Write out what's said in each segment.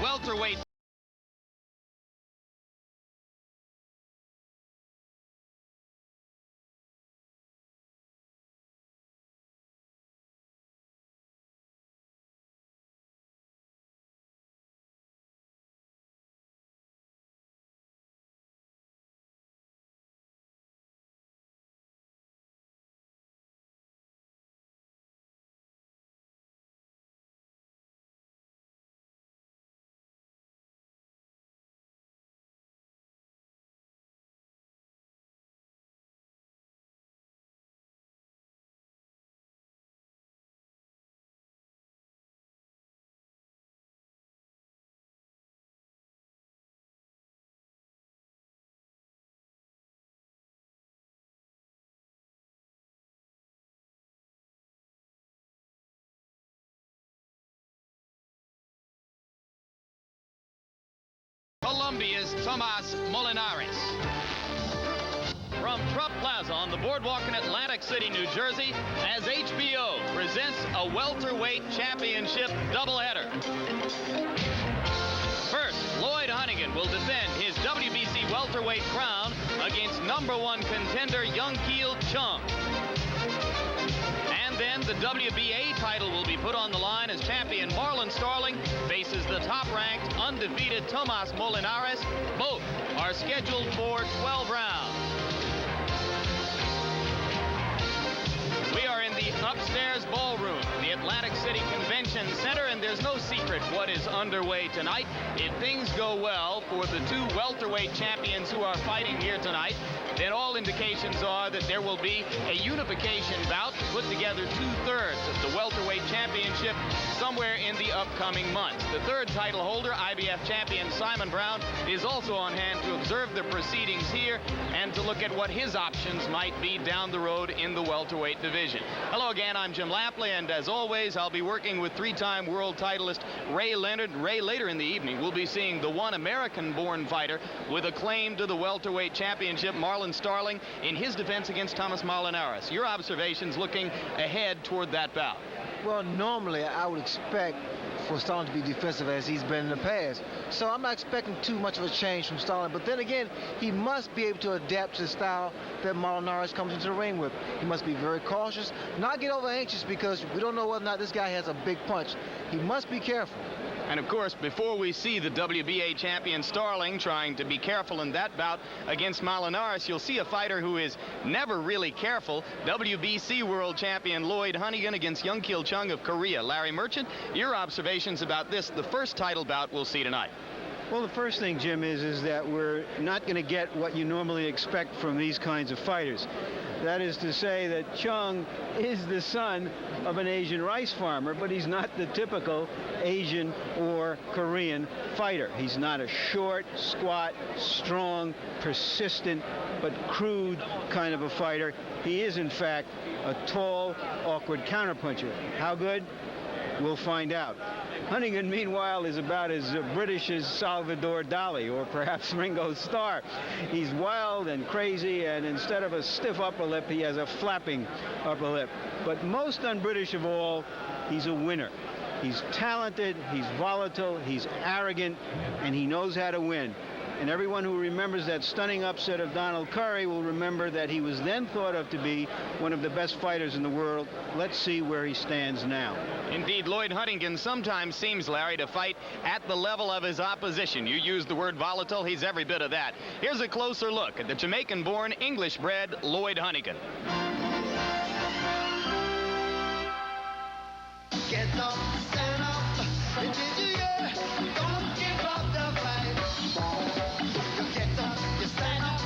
welterweight. Colombia's Tomas Molinares. From Trump Plaza on the boardwalk in Atlantic City, New Jersey, as HBO presents a welterweight championship doubleheader. First, Lloyd Honeyghan will defend his WBC welterweight crown against #1 contender Yungkil Chung. And then the WBA title will be put on the line as champion Marlon Starling faces the top-ranked, undefeated Tomas Molinares. Both are scheduled for 12 rounds. We are in the upstairs ballroom, the Atlantic City Convention Center, and there's no secret what is underway tonight. If things go well for the two welterweight champions who are fighting here tonight, then all indications are that there will be a unification bout to put together 2/3 of the welterweight championship somewhere in the upcoming months. The third title holder, IBF champion Simon Brown, is also on hand to observe the proceedings here and to look at what his options might be down the road in the welterweight division. Hello again, I'm Jim Lampley, and as always, I'll be working with three-time world titleist Ray Leonard. Ray, later in the evening, we'll be seeing the one American-born fighter with a claim to the welterweight championship, Marlon Starling, in his defense against Tomas Molinares. Your observations looking ahead toward that bout? Well, normally I would expect for Starling to be defensive as he's been in the past. So I'm not expecting too much of a change from Starling. But then again, he must be able to adapt to the style that Molinares comes into the ring with. He must be very cautious, not get over anxious, because we don't know whether or not this guy has a big punch. He must be careful. And of course, before we see the WBA champion Starling trying to be careful in that bout against Molinares, you'll see a fighter who is never really careful. WBC world champion Lloyd Honeyghan against Yungkil Chung of Korea. Larry Merchant, your observations about this, the first title bout we'll see tonight. Well, the first thing, Jim, is that we're not going to get what you normally expect from these kinds of fighters. That is to say that Chung is the son of an Asian rice farmer, but he's not the typical Asian or Korean fighter. He's not a short, squat, strong, persistent, but crude kind of a fighter. He is, in fact, a tall, awkward counterpuncher. How good? We'll find out. Honeyghan, meanwhile, is about as British as Salvador Dali, or perhaps Ringo Starr. He's wild and crazy, and instead of a stiff upper lip, he has a flapping upper lip. But most un-British of all, he's a winner. He's talented, he's volatile, he's arrogant, and he knows how to win. And everyone who remembers that stunning upset of Donald Curry will remember that he was then thought of to be one of the best fighters in the world. Let's see where he stands now. Indeed, Lloyd Honeyghan sometimes seems, Larry, to fight at the level of his opposition. You used the word volatile. He's every bit of that. Here's a closer look at the Jamaican-born, English-bred Lloyd Honeyghan. Get up, stand up, don't give up the fight. You get up, you stand up,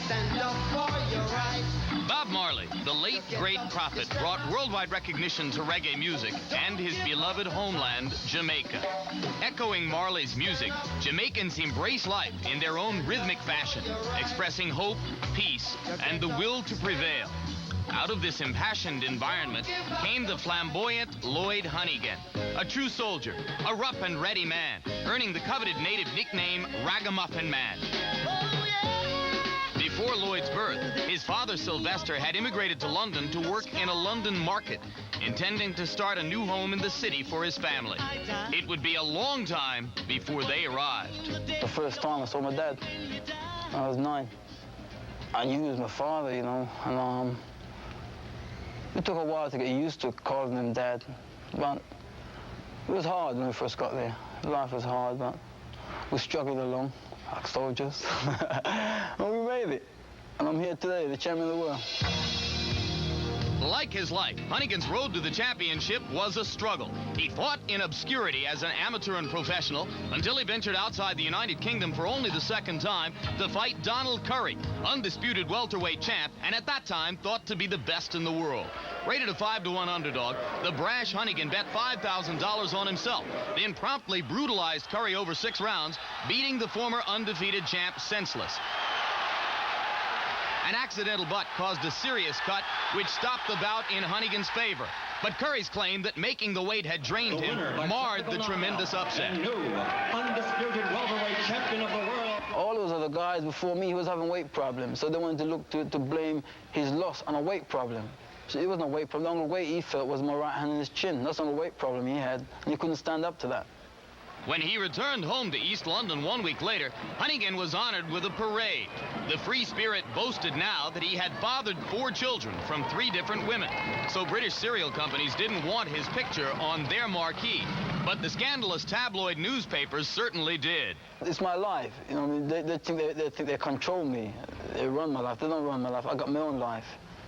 stand up for your right. Bob Marley, the late great prophet, brought worldwide recognition to reggae music and his beloved homeland, Jamaica. Echoing Marley's music, Jamaicans embrace life in their own rhythmic fashion, expressing hope, peace, and the will to prevail. Out of this impassioned environment came the flamboyant Lloyd Honeyghan, a true soldier, a rough and ready man, earning the coveted native nickname Ragamuffin Man. Before Lloyd's birth, his father, Sylvester, had immigrated to London to work in a London market, intending to start a new home in the city for his family. It would be a long time before they arrived. The first time I saw my dad, I was 9. I knew he was my father, you know, and it took a while to get used to calling him Dad, but it was hard when we first got there. Life was hard, but we struggled along like soldiers, and we made it. And I'm here today, the champion of the world. Like his life, Honeyghan's road to the championship was a struggle. He fought in obscurity as an amateur and professional until he ventured outside the United Kingdom for only the second time to fight Donald Curry, undisputed welterweight champ, and at that time thought to be the best in the world. Rated a 5-to-1 underdog, the brash Honeyghan bet $5,000 on himself, then promptly brutalized Curry over 6 rounds, beating the former undefeated champ senseless. An accidental butt caused a serious cut, which stopped the bout in Honeyghan's favor. But Curry's claim that making the weight had drained him marred the tremendous upset. And new undisputed welterweight champion of the world. All those other guys before me, he was having weight problems, so they wanted to look to blame his loss on a weight problem. So it wasn't a weight problem. The only weight he felt was my right hand and his chin. That's the only weight problem he had, and he couldn't stand up to that. When he returned home to East London 1 week later, Honeyghan was honored with a parade. The free spirit boasted now that he had fathered 4 children from 3 different women. So British cereal companies didn't want his picture on their marquee. But the scandalous tabloid newspapers certainly did. It's my life. You know, I mean, they think they control me. They run my life. They don't run my life. I got my own life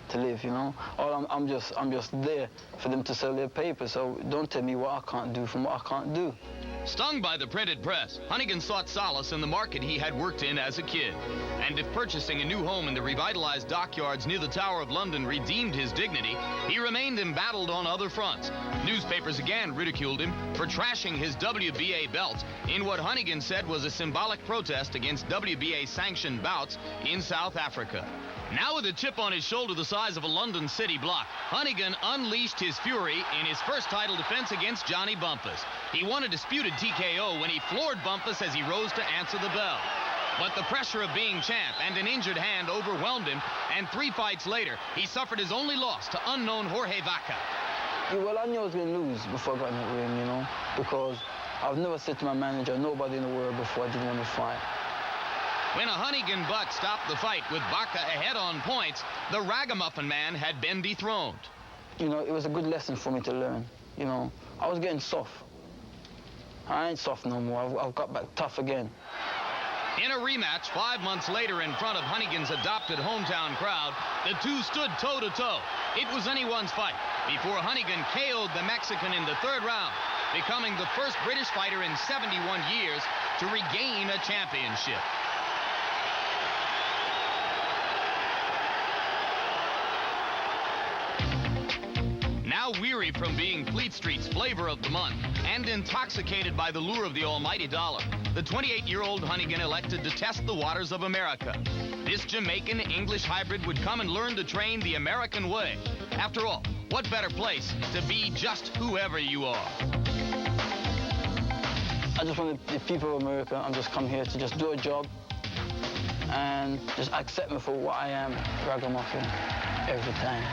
to live, you know. I'm just there for them to sell their paper. So don't tell me what I can't do from what I can't do. Stung by the printed press, Honeyghan sought solace in the market he had worked in as a kid. And if purchasing a new home in the revitalized dockyards near the Tower of London redeemed his dignity, he remained embattled on other fronts. Newspapers again ridiculed him for trashing his WBA belt in what Honeyghan said was a symbolic protest against WBA-sanctioned bouts in South Africa. Now with a chip on his shoulder the size of a London city block, Honeyghan unleashed his fury in his first title defense against Johnny Bumpus. He won a disputed TKO when he floored Bumpus as he rose to answer the bell. But the pressure of being champ and an injured hand overwhelmed him, and 3 fights later, he suffered his only loss to unknown Jorge Vaca. Yeah, well, I knew I was going to lose before I got in the ring, you know, because I've never said to my manager, nobody in the world before, I didn't want to fight. When a Honeyghan butt stopped the fight with Vaca ahead on points, the ragamuffin man had been dethroned. You know, it was a good lesson for me to learn. You know, I was getting soft. I ain't soft no more. I've got back tough again. In a rematch 5 months later in front of Honeyghan's adopted hometown crowd, the two stood toe-to-toe. It was anyone's fight before Honeyghan KO'd the Mexican in the 3rd round, becoming the first British fighter in 71 years to regain a championship. Now weary from being Fleet Street's flavor of the month and intoxicated by the lure of the almighty dollar, the 28-year-old Honeyghan elected to test the waters of America. This Jamaican-English hybrid would come and learn to train the American way. After all, what better place to be just whoever you are? I just want the people of America, I'm just come here to just do a job and just accept me for what I am, ragamuffin, every time.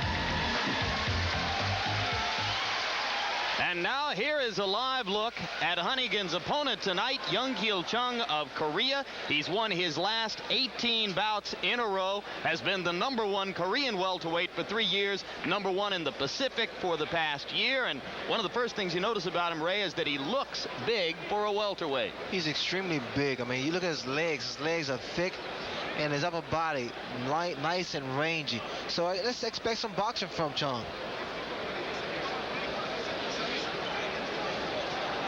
And now here is a live look at Honeyghan's opponent tonight, Yungkil Chung of Korea. He's won his last 18 bouts in a row, has been the #1 Korean welterweight for 3 years, #1 in the Pacific for the past year. And one of the first things you notice about him, Ray, is that he looks big for a welterweight. He's extremely big. I mean, you look at his legs are thick, and his upper body light, nice and rangy. So let's expect some boxing from Chung.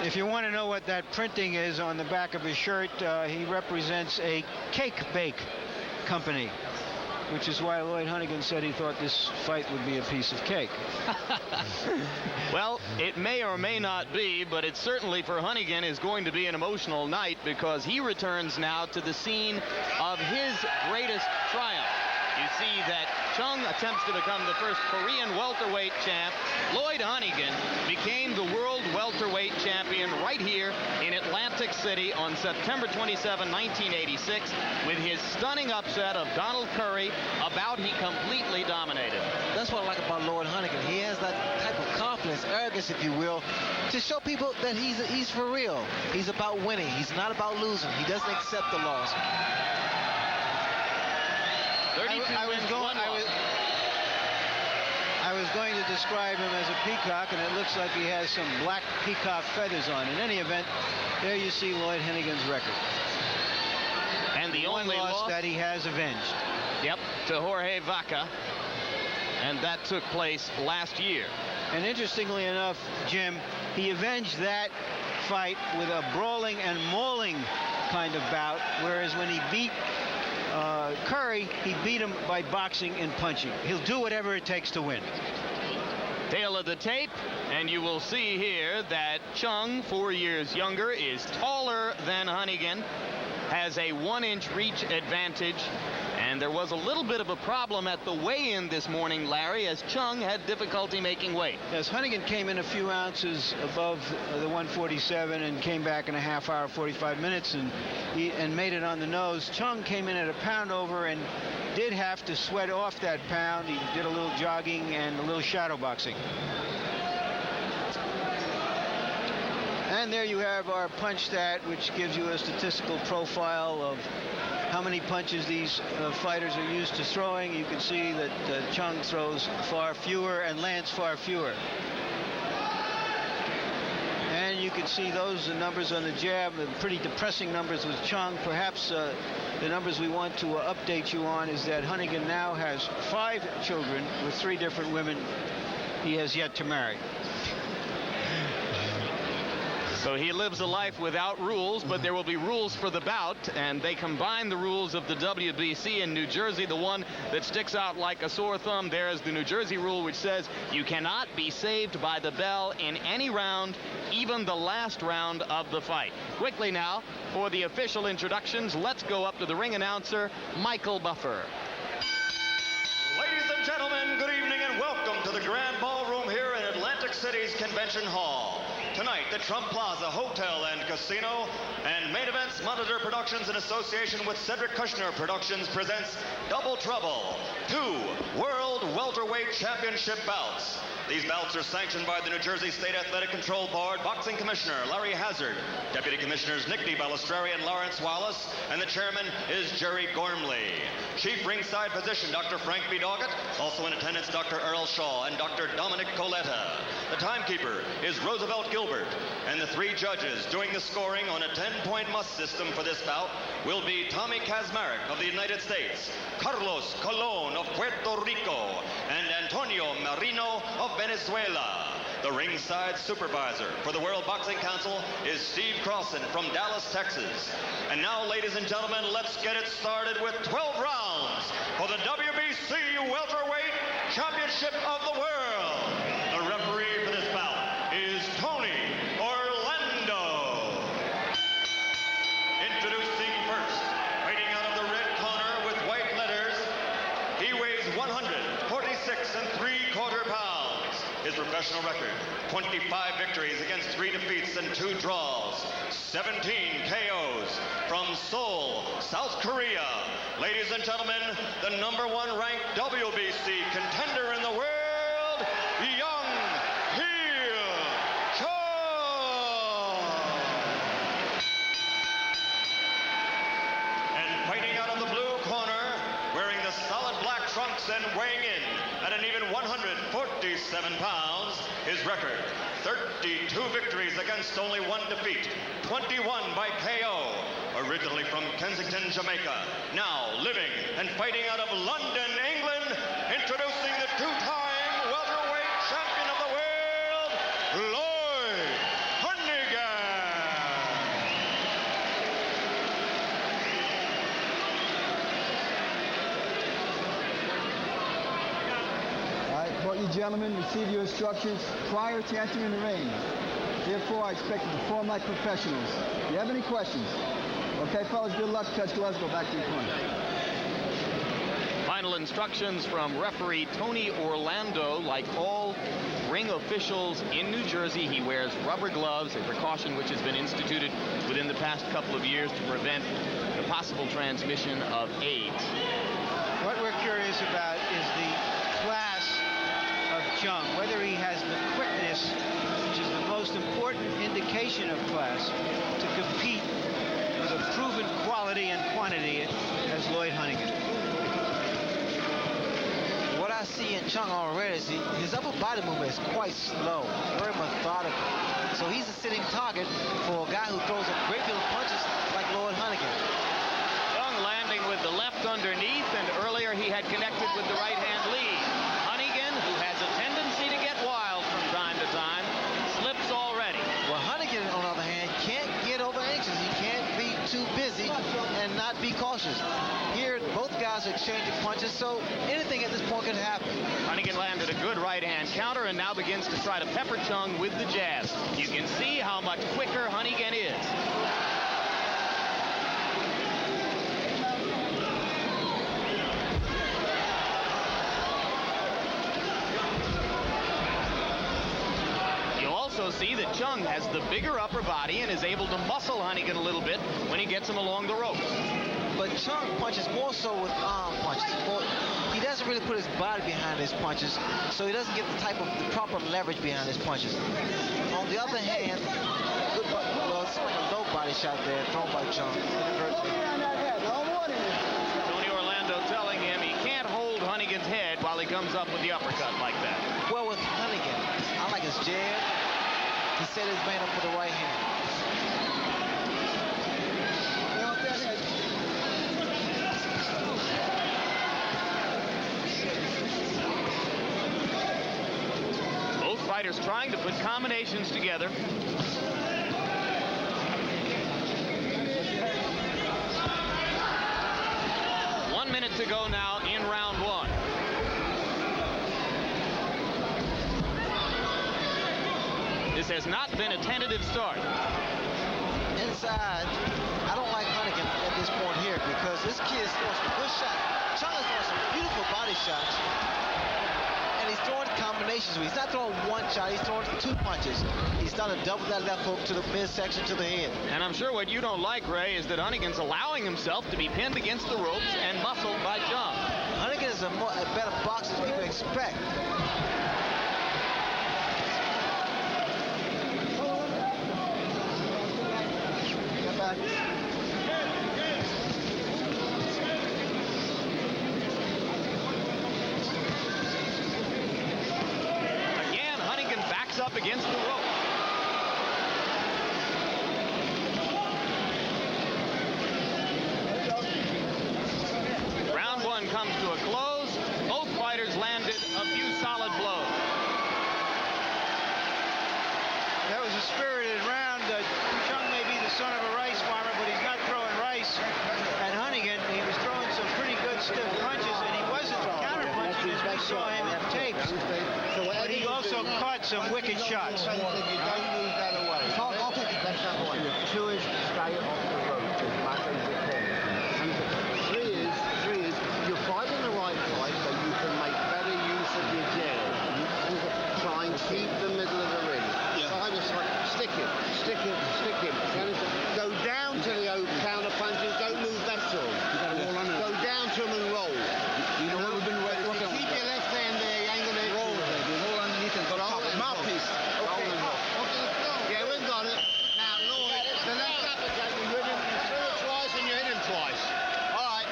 If you want to know what that printing is on the back of his shirt, he represents a cake bake company, which is why Lloyd Honeyghan said he thought this fight would be a piece of cake. Well, it may or may not be, but it certainly for Honeyghan is going to be an emotional night because he returns now to the scene of his greatest triumph. You see that Chung attempts to become the first Korean welterweight champ. Lloyd Honeyghan became the world welterweight champion right here in Atlantic City on September 27, 1986, with his stunning upset of Donald Curry, a bout he completely dominated. That's what I like about Lloyd Honeyghan. He has that type of confidence, arrogance, if you will, to show people that he's for real. He's about winning. He's not about losing. He doesn't accept the loss. 32 wins, one loss. I was going to describe him as a peacock, and it looks like he has some black peacock feathers on. In any event, there you see Lloyd Honeygan's record. And the only loss that he has avenged. Yep, to Jorge Vaca. And that took place last year. And interestingly enough, Jim, he avenged that fight with a brawling and mauling kind of bout, whereas when he beat Curry, he beat him by boxing and punching. He'll do whatever it takes to win. Tail of the tape, and you will see here that Chung, 4 years younger, is taller than Honeyghan, has a 1-inch reach advantage, and there was a little bit of a problem at the weigh-in this morning, Larry, as Chung had difficulty making weight. Yes, Honeyghan came in a few ounces above the 147 and came back in a half hour, 45 minutes, and made it on the nose. Chung came in at a pound over and did have to sweat off that pound. He did a little jogging and a little shadow boxing. And there you have our punch stat, which gives you a statistical profile of how many punches these fighters are used to throwing. You can see that Chung throws far fewer and lands far fewer. And you can see those numbers on the jab, pretty depressing numbers with Chung. Perhaps the numbers we want to update you on is that Honeyghan now has 5 children with 3 different women he has yet to marry. So he lives a life without rules, but there will be rules for the bout, and they combine the rules of the WWC in New Jersey. The one that sticks out like a sore thumb there is the New Jersey rule, which says you cannot be saved by the bell in any round, even the last round of the fight. Quickly now, for the official introductions, let's go up to the ring announcer, Michael Buffer. Ladies and gentlemen, good evening and welcome to the Grand Ballroom here in Atlantic City's Convention Hall. Tonight, the Trump Plaza Hotel and Casino and Main Events Monitor Productions in association with Cedric Kushner Productions presents Double Trouble, 2 World Welterweight Championship bouts. These bouts are sanctioned by the New Jersey State Athletic Control Board, Boxing Commissioner Larry Hazard, Deputy Commissioners Nick DeBallestreri and Lawrence Wallace, and the chairman is Jerry Gormley. Chief ringside physician Dr. Frank B. Doggett, also in attendance Dr. Earl Shaw and Dr. Dominic Coletta. The timekeeper is Roosevelt Gilbert, and the 3 judges doing the scoring on a 10-point must system for this bout will be Tommy Kazmarek of the United States, Carlos Colon of Puerto Rico, and Antonio Marino of Venezuela. The ringside supervisor for the World Boxing Council is Steve Crossan from Dallas, Texas. And now, ladies and gentlemen, let's get it started with 12 rounds for the WBC Welterweight Championship of the World. The referee for this bout is Tony Orlando. Introducing first, fighting out of the red corner with white letters, he weighs 146 3/4 pounds. His professional record, 25 victories against 3 defeats and 2 draws, 17 KOs from Seoul, South Korea. Ladies and gentlemen, the #1 ranked WBC contender in the world, Yungkil Chung. And fighting out of the blue corner, wearing the solid black trunks and weighing in at an even 147 pounds, his record, 32 victories against only 1 defeat, 21 by KO. Originally from Kensington, Jamaica, now living and fighting out of London, England, introducing the 2-time welterweight champion of the world, Lloyd Honeyghan. Well, you gentlemen receive your instructions prior to entering the ring. Therefore, I expect you to perform like professionals. Do you have any questions? Okay, fellas, good luck. Judge Gillespie, go back to your corner. Final instructions from referee Tony Orlando. Like all ring officials in New Jersey, he wears rubber gloves, a precaution which has been instituted within the past couple of years to prevent the possible transmission of AIDS. What we're curious about is the class of Chung, whether he has the quickness, which is the most important indication of class, to compete with a proven quality and quantity as Lloyd Honeyghan. What I see in Chung already is his upper body movement is quite slow, very methodical. So he's a sitting target for a guy who throws a great deal of punches like Lloyd Honeyghan. Chung landing with the left underneath, and earlier he had connected with the right-hand lead. Honeyghan, who has a tendency to get wild from time to time, slips already. Well, Honeyghan, on the other hand, can't get over anxious. He can't be too busy and not be cautious. Here, both guys are exchanging punches, so anything at this point could happen. Honeyghan landed a good right-hand counter and now begins to try to pepper Chung with the jabs. You can see how much quicker Honeyghan is. See that Chung has the bigger upper body and is able to muscle Honeyghan a little bit when he gets him along the ropes. But Chung punches more so with arm punches. He doesn't really put his body behind his punches, so he doesn't get the proper leverage behind his punches. On the other hand, it's like a low body shot there thrown by Chung. Tony Orlando telling him he can't hold Honeyghan's head while he comes up with the uppercut like that. Well, with Honeyghan, I like his jab. He set his man up with the right hand. Both fighters trying to put combinations together. 1 minute to go now in round one. This has not been a tentative start. Inside, I don't like Honeyghan at this point here because this kid is throwing some good shots. Chung is throwing some beautiful body shots. And he's throwing combinations. He's not throwing one shot, he's throwing two punches. He's done a double that left hook to the midsection to the head. And I'm sure what you don't like, Ray, is that Honeyghan's allowing himself to be pinned against the ropes and muscled by Chung. Honeyghan is a better boxer than people expect. Again, Honeyghan backs up against the rope. Round one comes to a close. Both fighters landed a few solid blows. That was a spirited round. Chung may be the son of a rice farmer, but he's not throwing rice. And Honeyghan, he was throwing some pretty good stiff punches, and he wasn't counter-punching as we saw him in tapes. But he also caught some wicked shots. Two is stay off the rope as much as you can. And three is you're fighting the right fight so you can make better use of your jab. And try and keep the middle of the ring. Stick him. Go down to the counter punches, don't move that at all. Go down to him and roll. You know what we've been working on. Keep your left hand there, you ain't gonna roll. Roll underneath and top mouthpiece. Okay. Yeah, we've got it. Now, Lloyd, the left uppercut, you threw it twice and you hit him twice. All right.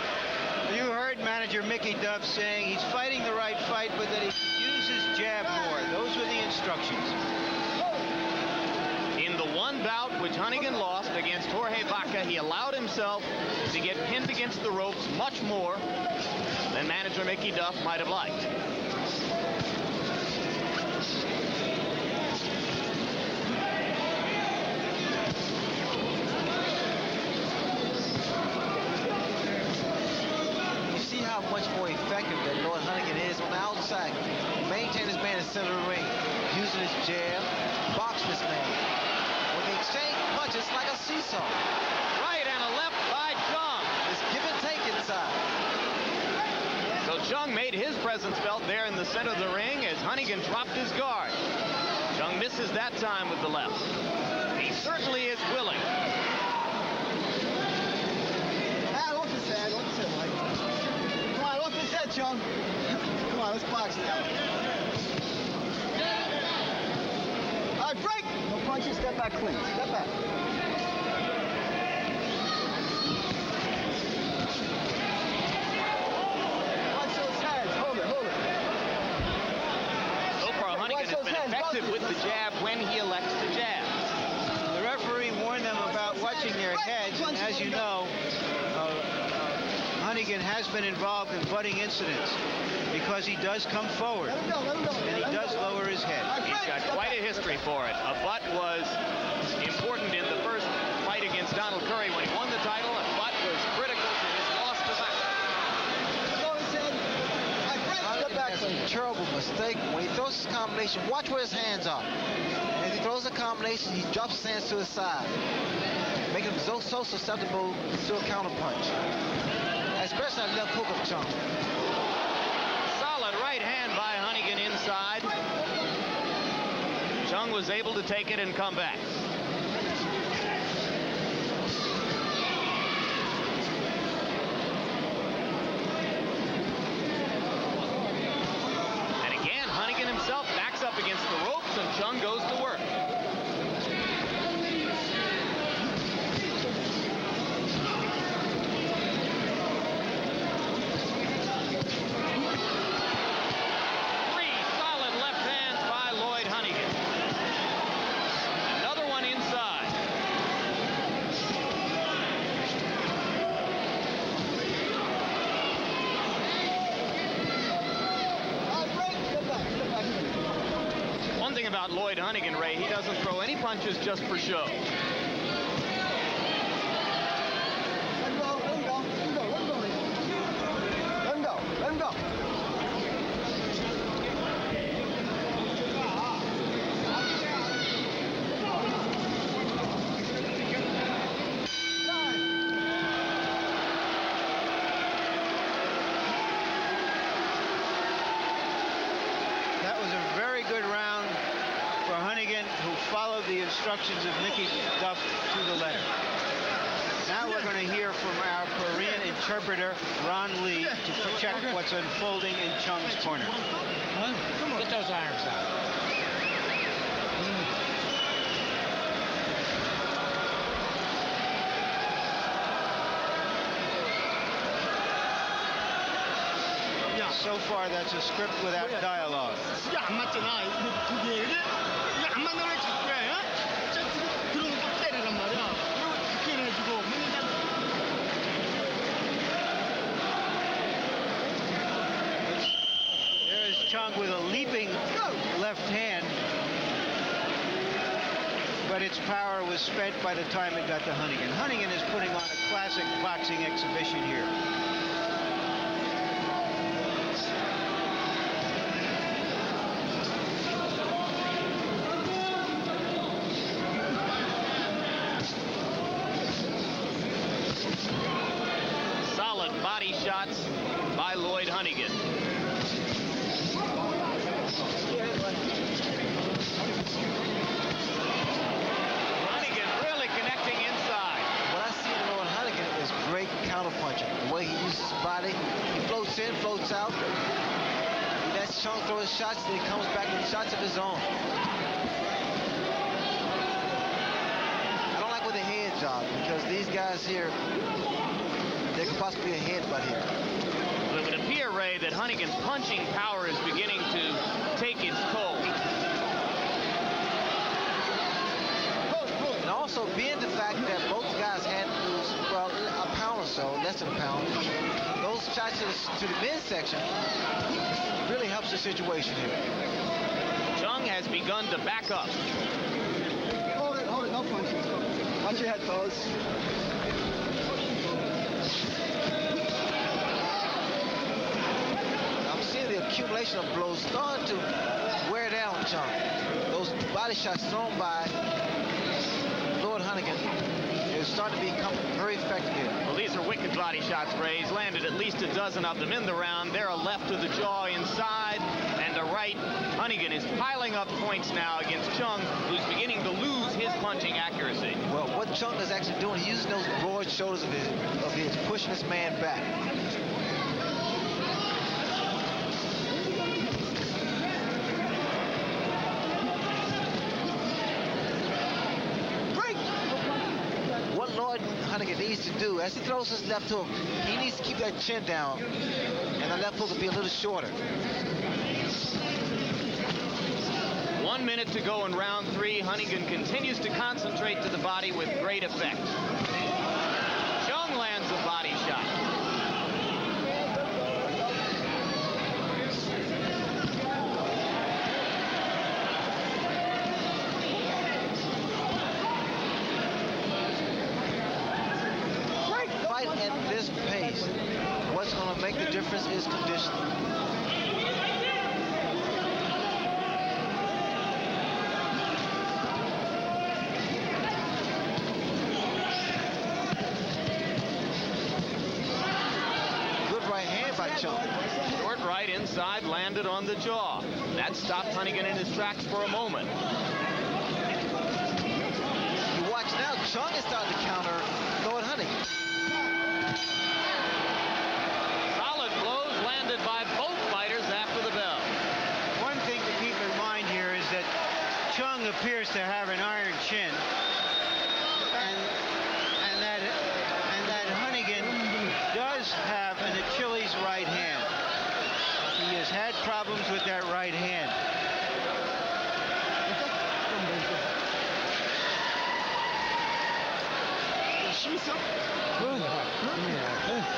You heard manager Mickey Duff saying he's fighting the right fight, but that he could use his jab more. Those were the instructions. In the one bout which Honeyghan lost against Jorge Vaca, he allowed himself to get pinned against the ropes much more than manager Mickey Duff might have liked. You see how much more effective that Lloyd Honeyghan is on the outside. Maintain his man in the center of the ring, using his jab, box this man. When they exchange punches like a seesaw. Right and a left by Chung. It's give and take inside. So Well, Chung made his presence felt there in the center of the ring as Honeyghan dropped his guard. Chung misses that time with the left. He certainly is willing. Off his head, Mike. Come on, off his head, Chung. Come on, let's box now. All right, break. No punches, step back clean. Step back. Watch those hands. Hold it. So far, Honeyghan has been effective with the jab when he elects to jab. The referee warned them about watching their heads, and as you know, Honeyghan has been involved in butting incidents because he does come forward Let him go. and he does lower his head. He's got quite a history for it. A butt was important in the first fight against Donald Curry when he won the title. A butt was critical to his loss to that. Honeyghan has a terrible mistake. When he throws his combination, watch where his hands are. As he throws a combination, he drops his hands to his side, making him so susceptible to a counterpunch. Especially that left hook of Chung. Solid right hand by Honeyghan inside. Chung was able to take it and come back. And again, Honeyghan himself backs up against the ropes and Chung goes to work. About Lloyd Honeyghan, Ray, he doesn't throw any punches just for show. Let him go. That was a very good round for Honeyghan, who followed the instructions of Mickey Duff to the letter. Now we're going to hear from our Korean interpreter, Ron Lee, to check what's unfolding in Chung's corner. Get those arms out. So far, that's a script without dialogue. There is Chung with a leaping left hand, but its power was spent by the time it got to Honeyghan. Honeyghan is putting on a classic boxing exhibition here. Body shots by Lloyd Honeyghan. Honeyghan really connecting inside. What I see in Lloyd Honeyghan is great counterpunching. The way he uses his body, he floats in, floats out. He lets Chung throw his shots, then he comes back with shots of his own. I don't like where the heads are because these guys here, there could possibly be a headbutt here. Well, it would appear, Ray, that Honeyghan's punching power is beginning to take its toll. And also, being the fact that both guys had to lose, well, a pound or so, less than a pound, those shots to the midsection really helps the situation here. Chung has begun to back up. Hold it, no punches. Watch your head, fellas. I'm seeing the accumulation of blows starting to wear down Chung. Those body shots thrown by Lloyd Honeyghan is starting to become very effective here. Well, these are wicked body shots, Ray. He's landed at least a dozen of them in the round. There, a left to the jaw inside and a right. Honeyghan is piling up points now against Chung, who's beginning to lose his punching accuracy. Well, what Chung is actually doing, he's using those broad shoulders of his, pushing this man back. What Lloyd Honeyghan needs to do, as he throws his left hook, he needs to keep that chin down, and the left hook will be a little shorter. 1 minute to go in round 3. Honeyghan continues to concentrate to the body with great effect. Chung lands a body shot. Fight at this pace. What's going to make the difference is conditioning. Short right inside, landed on the jaw. That stopped Honeyghan in his tracks for a moment. You watch now, Chung is starting to counter Lloyd Honeyghan. Solid blows landed by both fighters after the bell. One thing to keep in mind here is that Chung appears to have an iron chin, and that Honeyghan does have an Achilles right hand. He has had problems with that right hand.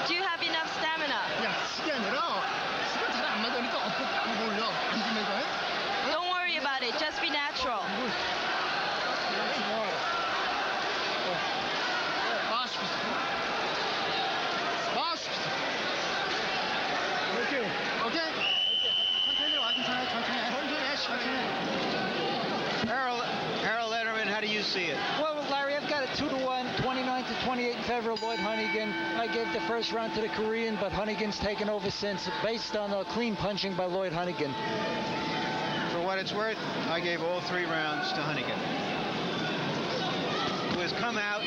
Do you have enough stamina? Don't worry about it. Just be natural. Harold Letterman, how do you see it? Well, Larry, I've got it 2-1, 29-28 in favor of Lloyd Honeyghan. I gave the first round to the Korean, but Honeyghan's taken over since, based on clean punching by Lloyd Honeyghan. For what it's worth, I gave all 3 rounds to Honeyghan, who has come out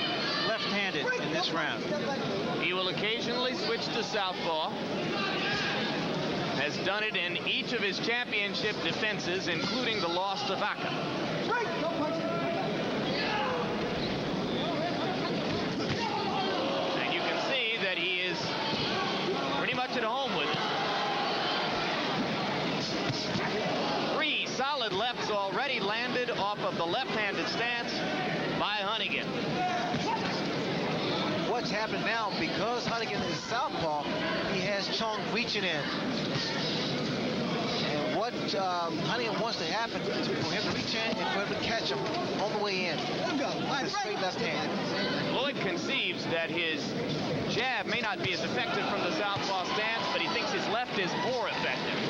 left-handed in this round. He will occasionally switch to southpaw. Has done it in each of his championship defenses, including the loss to Vaca. And you can see that he is pretty much at home with it. 3 solid lefts already landed off of the left-handed stance by Honeyghan. What's happened now, because Honeyghan is southpaw, he has Chung reaching in. And what Honeyghan wants to happen is for him to reach in and for him to catch him on the way in with a straight left hand. Lloyd conceives that his jab may not be as effective from the southpaw stance, but he thinks his left is more effective.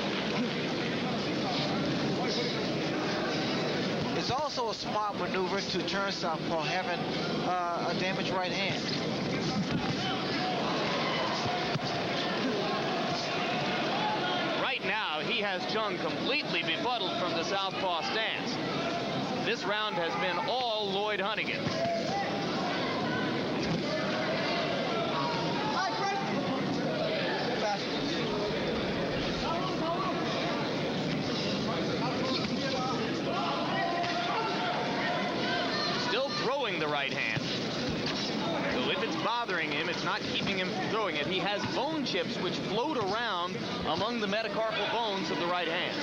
It's also a smart maneuver to turn southpaw, having a damaged right hand. Right now, he has Chung completely befuddled from the southpaw stance. This round has been all Lloyd Honeyghan. Still throwing the right hand. So if it's bothering him, it's not keeping him from throwing it. He has bone chips which float around among the metacarpal bones of the right hand.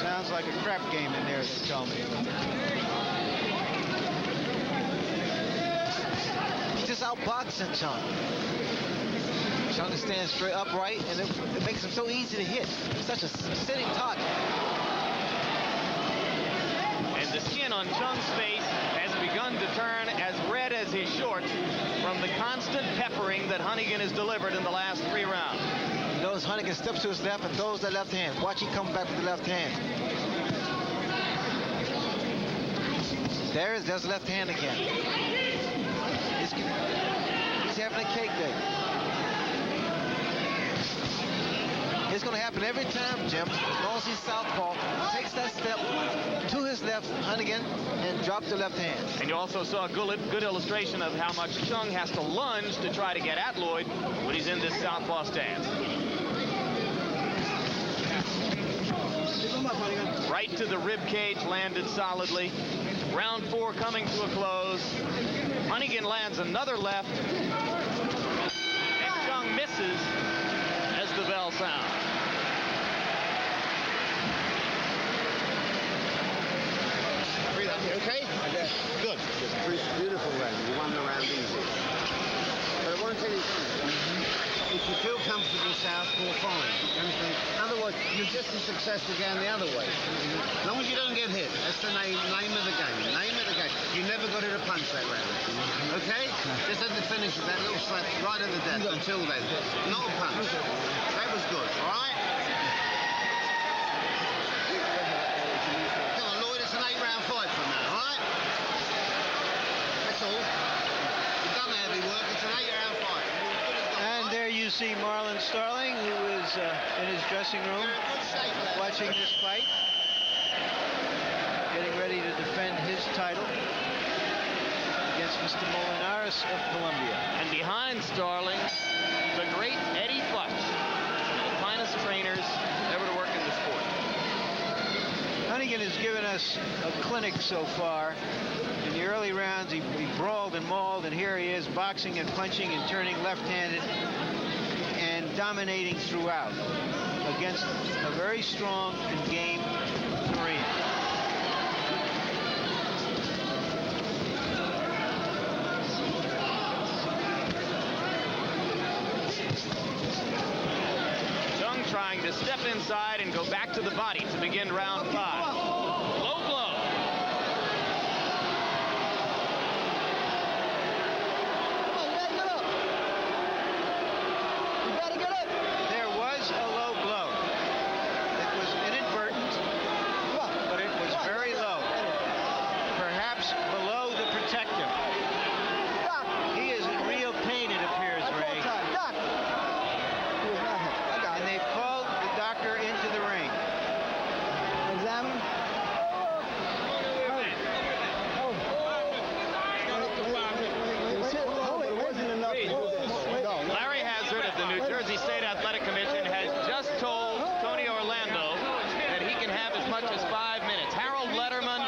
Sounds like a crap game in there, they tell me. He's just outboxing Chung. Chung stands straight upright, and it makes him so easy to hit. Such a sitting target. And the skin on Chung's face has begun to turn as red as his shorts from the constant peppering that Honeyghan has delivered in the last 3 rounds. Notice Honeyghan steps to his left and throws that left hand. Watch, he come back with the left hand. There's the left hand again. He's he's having a cake day. It's going to happen every time, Jim. As long as he's southpaw, takes that step to his left, Honeyghan, and drops the left hand. And you also saw a good illustration of how much Chung has to lunge to try to get at Lloyd when he's in this southpaw stance. Right to the rib cage, landed solidly. Round 4 coming to a close. Honeyghan lands another left. And Chung misses as the bell sounds. Okay? Good. Beautiful round. You won the round easy. But I want to tell you something. If you feel comfortable southpaw, fine. Otherwise, you're just as successful going the other way. As long as you don't get hit. That's the name of the game. Name of the game. You never got to punch that round. Okay? Just at the finish of that little slap right at the death. Until then. Not a punch. That was good. All right? Come on, Lloyd. It's an 8-round fight from now. All right? That's all. You've done the heavy work. It's an 8-round fight. And there you see Marlon Starling, who is in his dressing room watching this fight, getting ready to defend his title against Mr. Molinares of Colombia. And behind Starling, the great Eddie Futch, one of the finest trainers ever to work in the sport. Honeyghan has given us a clinic so far. In the early rounds, he brawled and mauled, and here he is boxing and punching and turning left-handed and dominating throughout against a very strong and game Korean. Chung trying to step inside and go back to the body to begin round 5. Low blow. There was a low blow. It was inadvertent, but it was very low. Perhaps below the protector. He is in real pain, it appears, Ray. And they've called the doctor into the ring. Examine. Larry Hazard of the New Jersey State Athletic Commission has just told Tony Orlando that he can have as much as 5 minutes. Harold Letterman,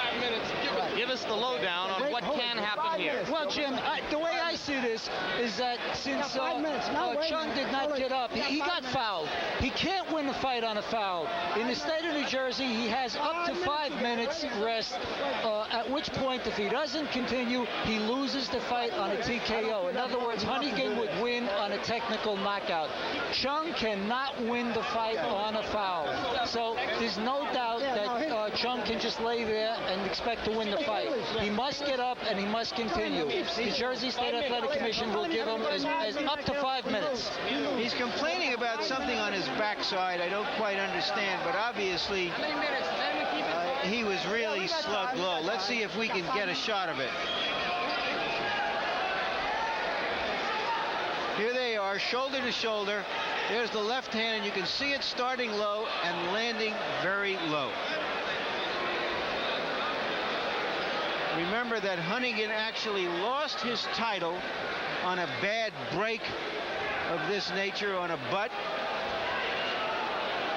give us the lowdown on what can happen here. Well, Jim, the way I see this is that since Chung did not get up, he got fouled. He can't win the fight on a foul. In the state of New Jersey, he has up to 5 minutes rest, at which point, if he doesn't continue, he loses the fight on a TKO. In other words, Honeyghan would win on a technical knockout. Chung cannot win the fight on a foul. So there's no doubt that Chung can just lay there and expect to win the fight. He must get up and he must continue. The Jersey State Athletic Commission will give him as up to 5 minutes. He's complaining about something on his backside. I don't quite understand, but obviously he was really slugged low. Let's see if we can get a shot of it. Here they are, shoulder to shoulder. There's the left hand, and you can see it starting low and landing very low. Remember that Honeyghan actually lost his title on a bad break of this nature on a butt.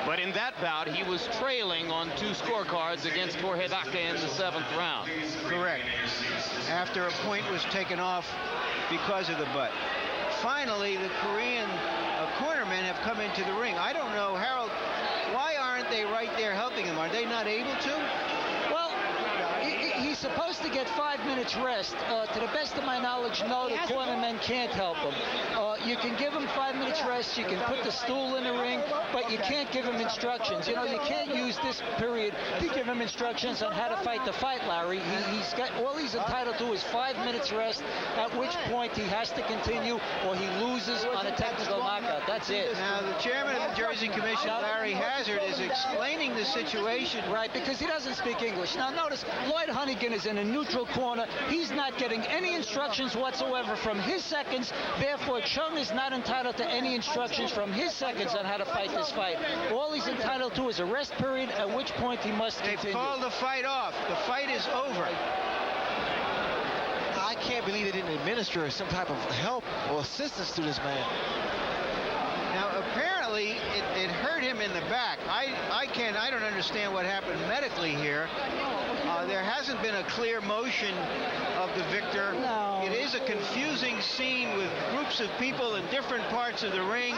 But in that bout, he was trailing on 2 scorecards against Honeyghan in the 7th round. Correct. After a point was taken off because of the butt. Finally, the Korean cornermen have come into the ring. I don't know, Harold, why aren't they right there helping him? Are they not able to? Well, he's supposed to get 5 minutes rest. To the best of my knowledge, no, the cornermen can't help him. You can give him 5 minutes rest, you can put the stool in the ring, but you can't give him instructions. You know, you can't use this period to give him instructions on how to fight the fight, Larry. He's got, all he's entitled to is 5 minutes rest, at which point he has to continue or he loses on a technical knockout. That's it. Now, the chairman of the Jersey Commission, Larry Hazard, is explaining the situation. Right, because he doesn't speak English. Now, notice, Lloyd Honeyghan Honeyghan is in a neutral corner. He's not getting any instructions whatsoever from his seconds. Therefore, Chung is not entitled to any instructions from his seconds on how to fight this fight. All he's entitled to is a rest period, at which point he must continue. They called the fight off. The fight is over. I can't believe they didn't administer some type of help or assistance to this man. Now, apparently, it hurt him in the back. I don't understand what happened medically here. There hasn't been a clear motion of the victor. No. It is a confusing scene with groups of people in different parts of the ring.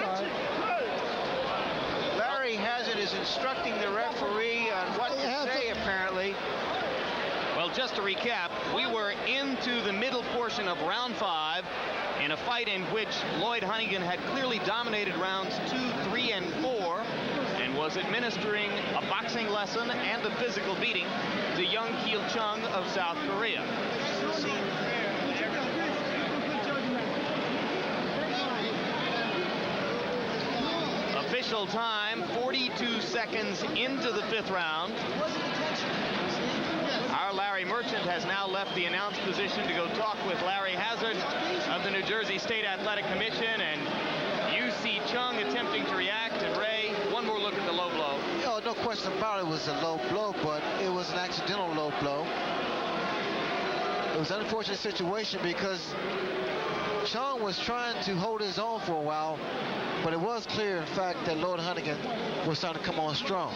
Larry Hazard is instructing the referee on what to say, apparently. Well, just to recap, we were into the middle portion of round 5 in a fight in which Lloyd Honeyghan had clearly dominated rounds 2, 3, and 4 and was administering a boxing lesson and a physical beating to Yungkil Chung of South Korea. Official time, 42 seconds into the 5th round. Our Larry Merchant has now left the announce position to go talk with Larry Hazard of the New Jersey State Athletic Commission, and you see Chung attempting to react. And Ray, one more look at the low blow. Oh, no question about it, was a low blow, but it was an accidental low blow. It was an unfortunate situation because Chung was trying to hold his own for a while, but it was clear, in fact, that Lloyd Honeyghan was starting to come on strong.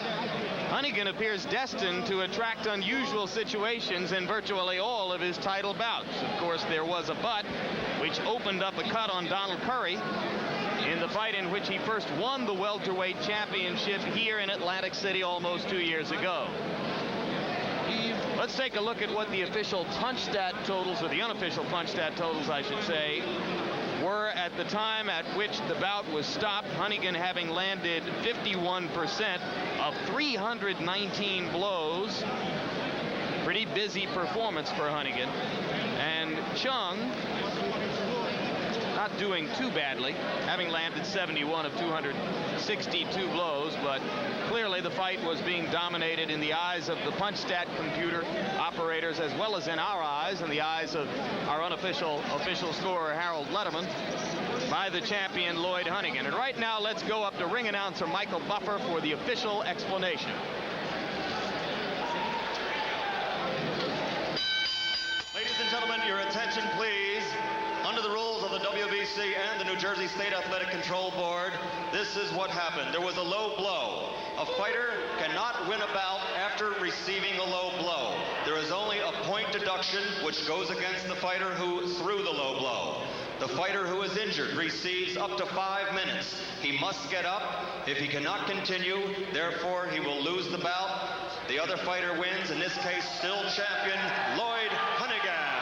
Honeyghan appears destined to attract unusual situations in virtually all of his title bouts. Of course, there was a but, which opened up a cut on Donald Curry in the fight in which he first won the welterweight championship here in Atlantic City almost 2 years ago. Let's take a look at what the official punch stat totals, or the unofficial punch stat totals, I should say, were at the time at which the bout was stopped. Honeyghan having landed 51% of 319 blows. Pretty busy performance for Honeyghan. And Chung not doing too badly, having landed 71 of 262 blows, but clearly the fight was being dominated in the eyes of the punch stat computer operators, as well as in our eyes and the eyes of our unofficial scorer Harold Letterman, by the champion Lloyd Honeyghan. And right now, let's go up to ring announcer Michael Buffer for the official explanation. Ladies and gentlemen, your attention, please. Under the rules of the WWC and the New Jersey State Athletic Control Board, this is what happened. There was a low blow. A fighter cannot win a bout after receiving a low blow. There is only a point deduction, which goes against the fighter who threw the low blow. The fighter who is injured receives up to 5 minutes. He must get up. If he cannot continue, therefore he will lose the bout. The other fighter wins, in this case still champion Lloyd Honeyghan.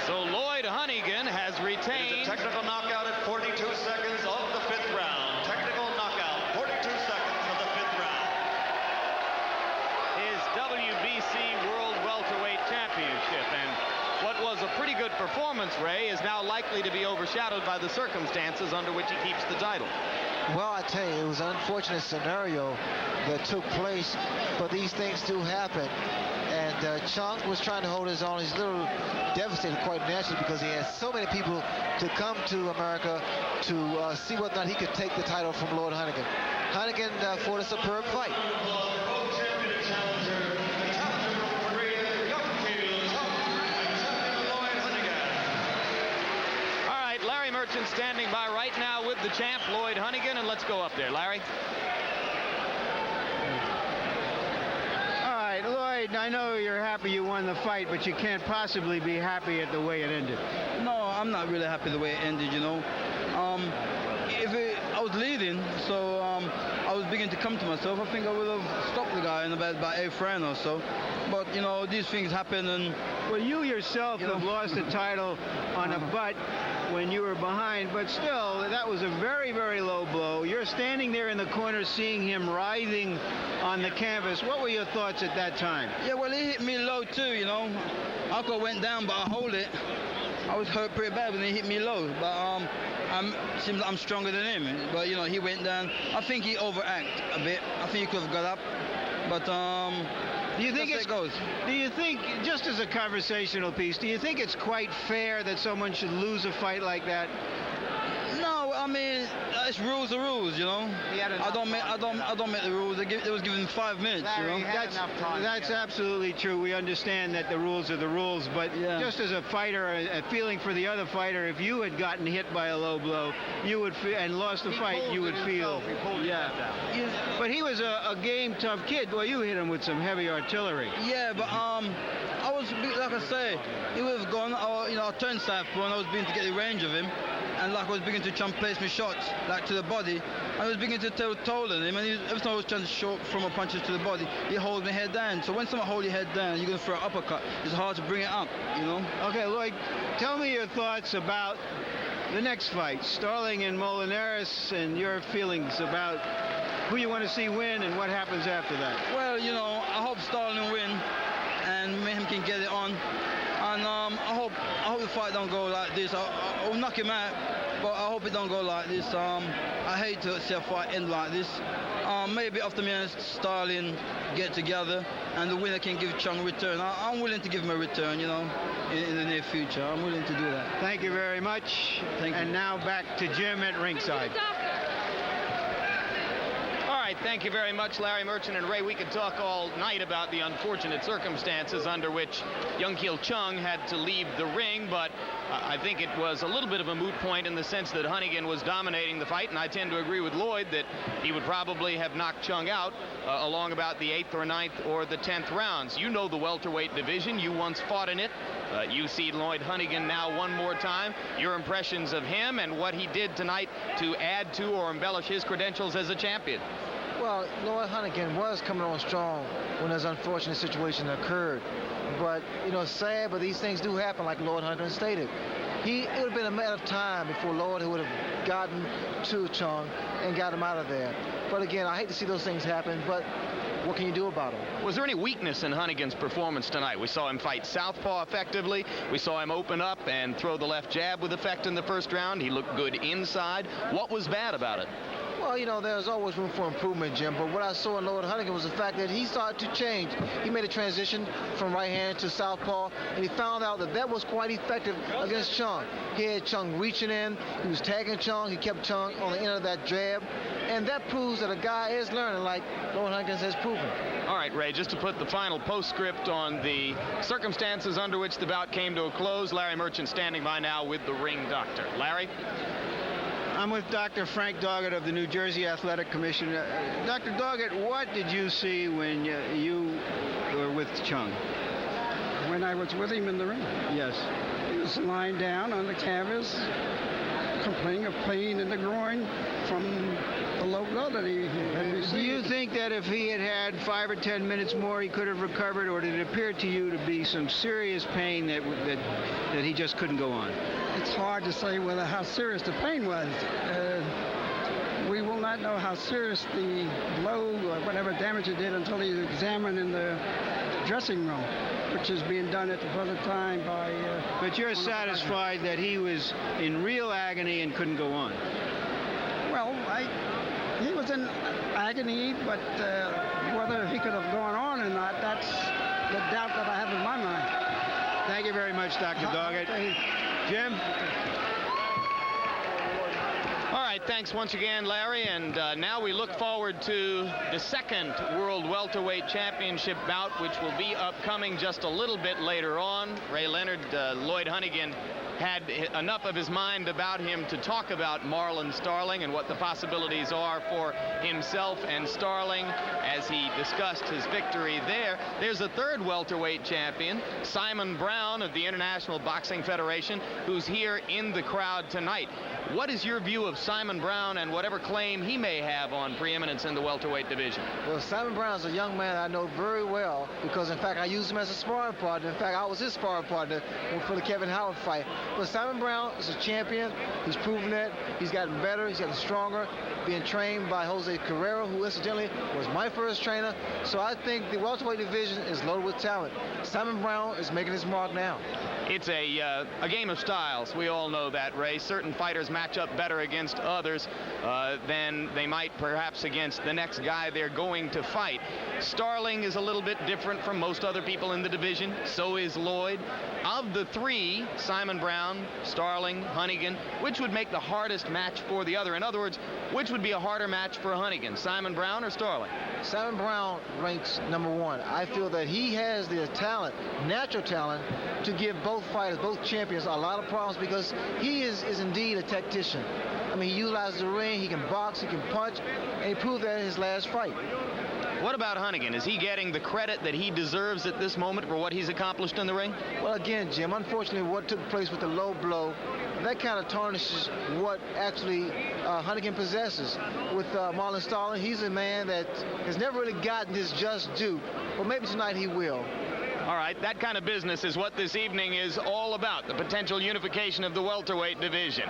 So Lloyd Honeyghan has retained. It is a technical knockout at 42 seconds of the 5th round. Technical knockout, 42 seconds of the 5th round. His WBC World Welterweight Championship. And what was a pretty good performance, Ray, is now likely to be overshadowed by the circumstances under which he keeps the title. Well, I tell you, it was an unfortunate scenario that took place, but these things do happen. And Chung was trying to hold his own. He's a little devastated, quite naturally, because he has so many people to come to America to see whether or not he could take the title from Lloyd Honeyghan. Honeyghan fought a superb fight. All right, Larry Merchant standing by right now with the champ, Lloyd Honeyghan, and let's go up there. Larry? Lloyd, I know you're happy you won the fight, but you can't possibly be happy at the way it ended. No, I'm not really happy the way it ended, you know. I was leading, so I was beginning to come to myself. I think I would have stopped the guy in about 8th round or so. But, you know, these things happen, and... Well, you yourself have lost the title on a butt when you were behind, but still, that was a very, very low blow. You're standing there in the corner seeing him writhing on the canvas. What were your thoughts at that time? Yeah, well, he hit me low too, you know. I could have went down, but I hold it. I was hurt pretty bad when he hit me low, but seems like I'm stronger than him. But, you know, he went down. I think he overacted a bit. I think he could have got up, but do you think do you think, just as a conversational piece, do you think it's quite fair that someone should lose a fight like that? No, I mean, it's rules are rules, you know. I don't make the rules. It was given 5 minutes, Larry, you know. That's absolutely true. We understand that the rules are the rules, but just as a fighter, a feeling for the other fighter, if you had gotten hit by a low blow, you would and lost the fight, you would feel. But he was a game tough kid. Well, you hit him with some heavy artillery. Yeah, but I was, like I say, he would have gone, you know, I turned southpaw and I was beginning to get the range of him. And like I was beginning to try and place my shots like to the body, I was beginning to toll on him, and every time I was trying to show from my punches to the body, he holds my head down. So when someone holds your head down, you're going to throw an uppercut. It's hard to bring it up, you know. Okay, Lloyd, tell me your thoughts about the next fight, Starling and Molinares, and your feelings about who you want to see win and what happens after that. Well, you know, I hope Starling win, and him can get it on. And I hope the fight don't go like this. I'll knock him out, but I hope it don't go like this. I hate to see a fight end like this. Maybe after me and Starling get together, and the winner can give Chung a return. I'm willing to give him a return, you know, in the near future. I'm willing to do that. Thank you very much. Thank you. And now back to Jim at ringside. All right, thank you very much, Larry Merchant and Ray. We could talk all night about the unfortunate circumstances under which Yungkil Chung had to leave the ring, but I think it was a little bit of a moot point in the sense that Honeyghan was dominating the fight, and I tend to agree with Lloyd that he would probably have knocked Chung out along about the 8th or 9th or the 10th rounds. You know the welterweight division. You once fought in it. You see Lloyd Honeyghan now one more time. Your impressions of him and what he did tonight to add to or embellish his credentials as a champion. Well, Lloyd Honeyghan was coming on strong when this unfortunate situation occurred. But, you know, it's sad, but these things do happen, like Lloyd Honeyghan stated. It would have been a matter of time before Lloyd would have gotten to Chung and got him out of there. But again, I hate to see those things happen, but what can you do about them? Was there any weakness in Honeyghan's performance tonight? We saw him fight southpaw effectively. We saw him open up and throw the left jab with effect in the first round. He looked good inside. What was bad about it? Well, you know, there's always room for improvement, Jim, but what I saw in Lloyd Honeyghan was the fact that he started to change. He made a transition from right-handed to southpaw, and he found out that that was quite effective against Chung. He had Chung reaching in, he was tagging Chung, he kept Chung on the end of that jab, and that proves that a guy is learning, like Lloyd Honeyghan has proven. All right, Ray, just to put the final postscript on the circumstances under which the bout came to a close, Larry Merchant standing by now with the ring doctor. Larry? I'm with Dr. Frank Doggett of the New Jersey Athletic Commission. Dr. Doggett, what did you see when you were with Chung? When I was with him in the ring? Yes. He was lying down on the canvas, complaining of pain in the groin from the low blow that he had received. Do you think that if he had had 5 or 10 minutes more, he could have recovered, or did it appear to you to be some serious pain that he just couldn't go on? It's hard to say how serious the pain was. We will not know how serious the blow or whatever damage it did until he's examined in the dressing room, which is being done at the present time by... But you're satisfied that he was in real agony and couldn't go on? Well, he was in agony, but whether he could have gone on or not, that's the doubt that I have in my mind. Thank you very much, Dr. Doggett. Jim? All right, thanks once again, Larry. And now we look forward to the second World Welterweight Championship bout, which will be upcoming just a little bit later on. Ray Leonard, Lloyd Honeyghan had enough of his mind about him to talk about Marlon Starling and what the possibilities are for himself and Starling as he discussed his victory there. There's a third welterweight champion, Simon Brown of the International Boxing Federation, who's here in the crowd tonight. What is your view of Simon Simon Brown and whatever claim he may have on preeminence in the welterweight division? Well, Simon Brown is a young man I know very well because, in fact, I used him as a sparring partner. In fact, I was his sparring partner for the Kevin Howard fight. But Simon Brown is a champion. He's proven that. He's gotten better. He's gotten stronger, being trained by Jose Carrero, who incidentally was my first trainer. So I think the welterweight division is loaded with talent. Simon Brown is making his mark now. It's a game of styles. We all know that, Ray. Certain fighters match up better against others than they might perhaps against the next guy they're going to fight. Starling is a little bit different from most other people in the division. So is Lloyd. Of the three, Simon Brown, Starling, Honeyghan, which would make the hardest match for the other? In other words, which would be a harder match for Honeyghan, Simon Brown or Starling? Simon Brown ranks number one. I feel that he has the talent, natural talent, to give both fighters, both champions, a lot of problems because he is indeed a tactician. I mean, he utilizes the ring, he can box, he can punch, and he proved that in his last fight. What about Honeyghan? Is he getting the credit that he deserves at this moment for what he's accomplished in the ring? Well, again, Jim, unfortunately, what took place with the low blow, that kind of tarnishes what actually Honeyghan possesses. With Marlon Starling, he's a man that has never really gotten his just due, but maybe tonight he will. All right, that kind of business is what this evening is all about, the potential unification of the welterweight division.